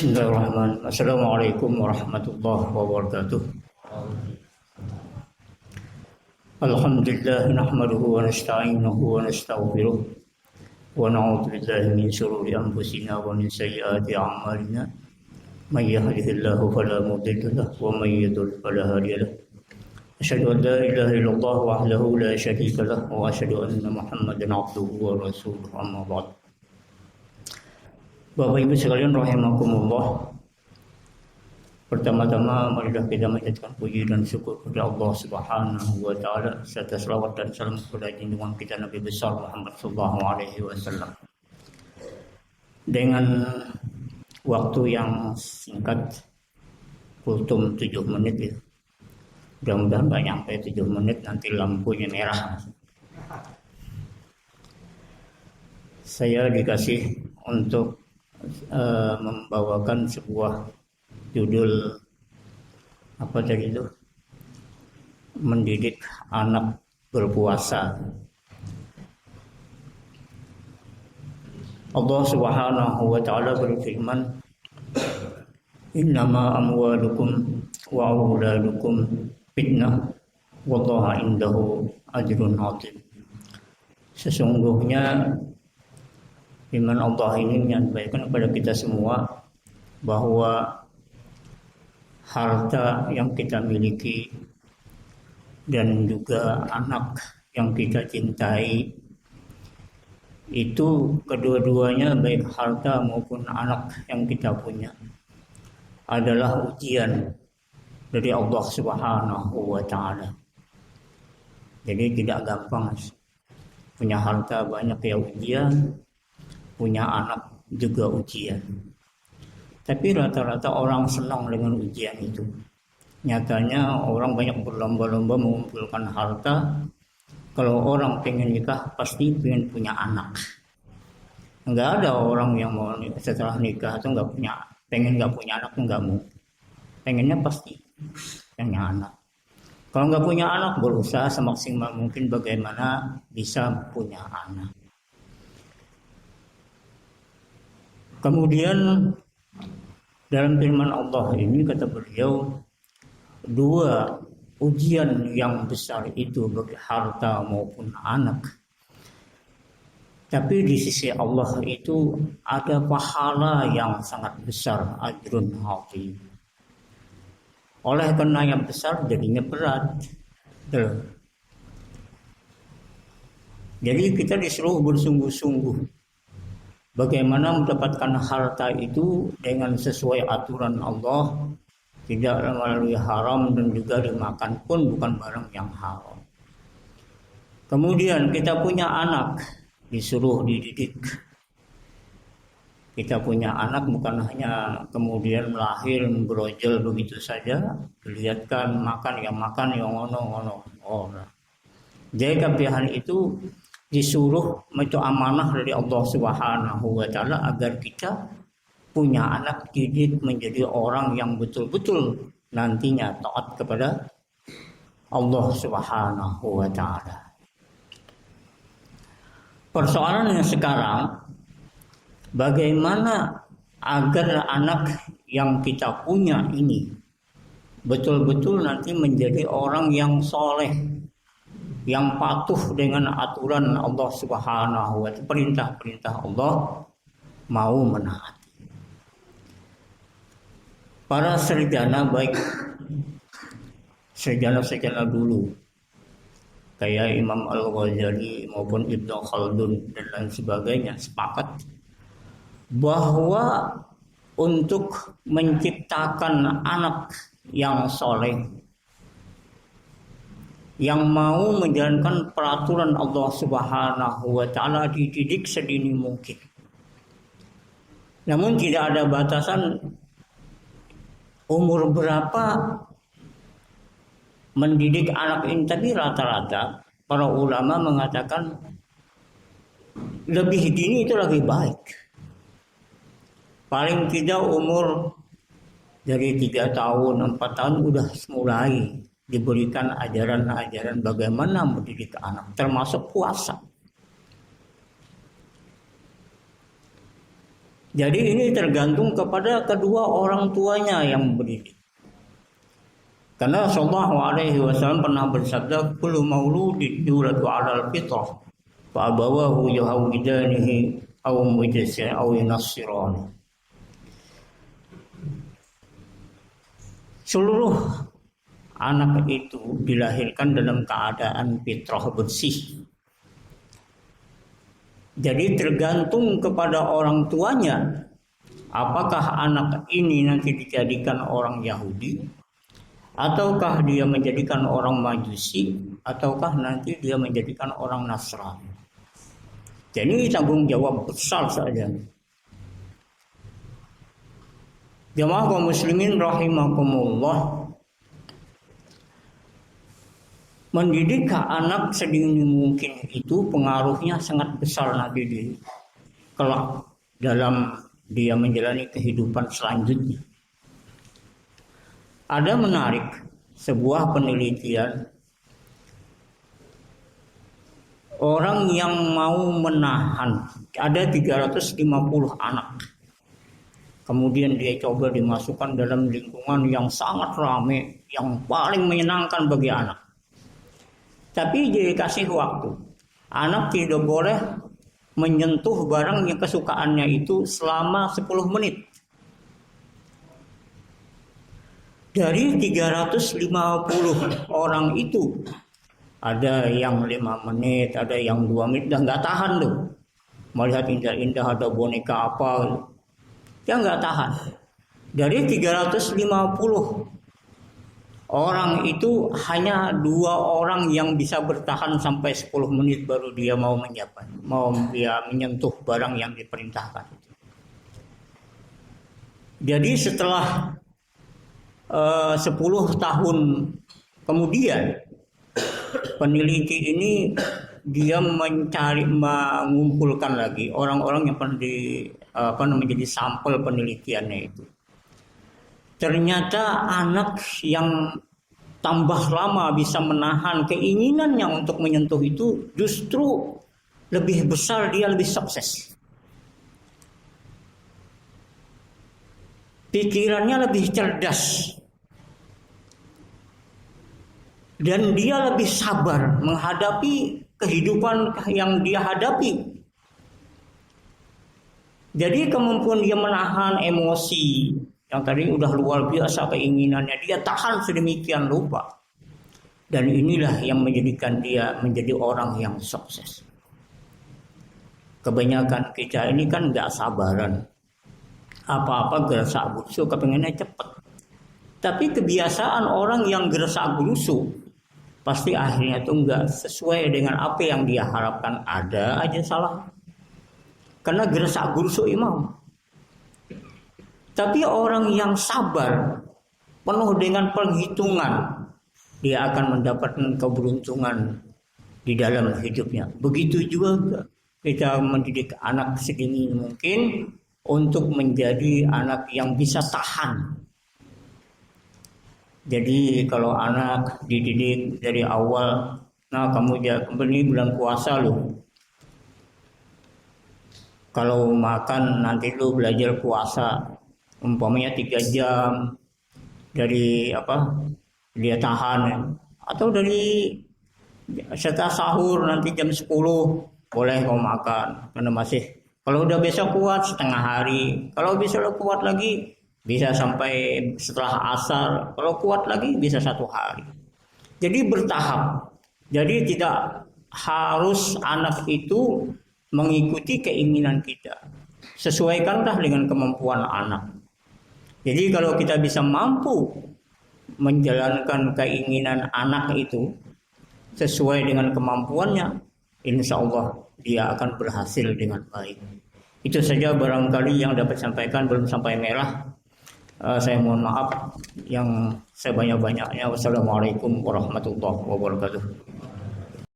Bismillahirrahmanirrahim. Assalamualaikum warahmatullahi wabarakatuh. Alhamdulillah nahmaduhu wa nasta'inuhu wa nastaghfiruh wa na'udzu billahi min shururi anfusina wa min sayyiati a'malina. May yahdihillahu fala mudilla lahu wa may yudlil fala hadiya lahu. Asyhadu an la ilaha illallah wahdahu la syarika lahu wa asyhadu anna Muhammadan 'abduhu wa rasuluhu amma ba'd. Bapak Ibu sekalian rahimakumullah. Pertama-tama marilah kita menjadikan puji dan syukur kepada Allah Subhanahu wa taala serta selawat dan salam kepada junjungan kita Nabi besar Muhammad sallallahu alaihi wasallam. Dengan waktu yang singkat, kultum 7 menit ya. Mudah-mudahan nggak nyampe 7 menit nanti lampunya merah. Saya dikasih untuk membawakan sebuah judul apa tadi itu, mendidik anak berpuasa. Allah Subhanahu wa taala berfirman, innama amwalukum wa auladukum fitnah wallahu indahu ajrun 'azim. Sesungguhnya firman Allah ini menyampaikan kepada kita semua bahwa harta yang kita miliki dan juga anak yang kita cintai itu kedua-duanya, baik harta maupun anak yang kita punya, adalah ujian dari Allah Subhanahu wa taala. Jadi tidak gampang. Punya harta banyak ya ujian, punya anak juga ujian. Tapi rata-rata orang senang dengan ujian itu. Nyatanya orang banyak berlomba-lomba mengumpulkan harta. Kalau orang pengen nikah pasti pengen punya anak. Enggak ada orang yang mau setelah nikah atau pengen nggak punya anak, enggak mau. Pengennya pasti punya anak. Kalau nggak punya anak, berusaha semaksimal mungkin bagaimana bisa punya anak. Kemudian dalam firman Allah ini kata beliau, 2 ujian yang besar itu bagi harta maupun anak. Tapi di sisi Allah itu ada pahala yang sangat besar, ajrun 'azim. Oleh karena yang besar jadinya berat. Jadi kita disuruh bersungguh-sungguh bagaimana mendapatkan harta itu dengan sesuai aturan Allah, tidak melalui haram dan juga dimakan pun bukan barang yang haram. Kemudian kita punya anak, disuruh dididik. Kita punya anak bukan hanya kemudian melahir berojol begitu saja, dilihatkan makan yang ngono. Jadi kebiasaan itu disuruh itu amanah dari Allah Subhanahu wa taala agar kita punya anak didik menjadi orang yang betul-betul nantinya taat kepada Allah Subhanahu wa taala. Persoalannya sekarang, bagaimana agar anak yang kita punya ini betul-betul nanti menjadi orang yang soleh, yang patuh dengan aturan Allah Subhanahu wa taala, perintah-perintah Allah, mau menaati. Para sarjana, baik sarjana dulu kayak Imam Al-Ghazali maupun Ibnu Khaldun dan lain sebagainya, sepakat bahwa untuk menciptakan anak yang soleh, yang mau menjalankan peraturan Allah Subhanahu wa taala, dididik sedini mungkin. Namun tidak ada batasan umur berapa mendidik anak ini, tapi rata-rata para ulama mengatakan lebih dini itu lebih baik. Paling tidak umur dari 3 tahun, 4 tahun udah mulai diberikan ajaran-ajaran bagaimana mendidik anak, termasuk puasa. Jadi ini tergantung kepada kedua orang tuanya yang mendidik. Karena Sallallahu Alaihi Wasallam pernah bersabda, "Kullu mauludin yuladu 'alal fitrah, fa abawahu yuhawwidanihi aw mujsiyan aw yunassirani." Seluruh anak itu dilahirkan dalam keadaan fitrah bersih. Jadi tergantung kepada orang tuanya, apakah anak ini nanti dijadikan orang Yahudi, ataukah dia menjadikan orang Majusi, ataukah nanti dia menjadikan orang Nasrani. Jadi tanggung jawab besar saja. Jamaah kaum muslimin rahimakumullah, mendidik anak sedini mungkin itu pengaruhnya sangat besar nanti di kelak dalam dia menjalani kehidupan selanjutnya. Ada menarik sebuah penelitian, orang yang mau menahan, ada 350 anak. Kemudian dia coba dimasukkan dalam lingkungan yang sangat ramai, yang paling menyenangkan bagi anak. Tapi dia dikasih waktu. Anak tidak boleh menyentuh barang yang kesukaannya itu selama 10 menit. Dari 350 orang itu, ada yang 5 menit, ada yang 2 menit, dan nggak tahan tuh. Melihat indah-indah ada boneka apa, dia nggak tahan. Dari 350 orang itu hanya 2 orang yang bisa bertahan sampai 10 menit baru dia mau dia menyentuh barang yang diperintahkan. Jadi setelah 10 tahun kemudian, peneliti ini dia mengumpulkan lagi orang-orang yang pernah menjadi sampel penelitiannya itu. Ternyata anak yang tambah lama bisa menahan keinginannya untuk menyentuh itu justru lebih besar, dia lebih sukses. Pikirannya lebih cerdas. Dan dia lebih sabar menghadapi kehidupan yang dia hadapi. Jadi kemampuan dia menahan emosi yang tadi udah luar biasa keinginannya, dia tahan sedemikian rupa. Dan inilah yang menjadikan dia menjadi orang yang sukses. Kebanyakan kita ini kan gak sabaran. Apa-apa gerasa gerusu kepengennya cepat. Tapi kebiasaan orang yang gerasa gerusu pasti akhirnya itu gak sesuai dengan apa yang dia harapkan. Ada aja salah. Karena gerasa gerusu imam. Tapi orang yang sabar, penuh dengan perhitungan, dia akan mendapatkan keberuntungan di dalam hidupnya. Begitu juga kita mendidik anak sedini mungkin untuk menjadi anak yang bisa tahan. Jadi kalau anak dididik dari awal, nah kamu ini bulan puasa loh. Kalau makan nanti lu belajar puasa. Umpamanya 3 jam dari dia tahan, atau dari setelah sahur nanti jam 10 boleh kau makan karena masih, kalau udah besok kuat setengah hari, kalau bisa lo kuat lagi bisa sampai setelah asar, kalau kuat lagi bisa 1 hari. Jadi bertahap. Jadi tidak harus anak itu mengikuti keinginan kita. Sesuaikanlah dengan kemampuan anak. Jadi kalau kita bisa mampu menjalankan keinginan anak itu sesuai dengan kemampuannya, insya Allah dia akan berhasil dengan baik. Itu saja barangkali yang dapat sampaikan, belum sampai merah. Saya mohon maaf yang sebanyak-banyaknya. Wassalamualaikum warahmatullahi wabarakatuh.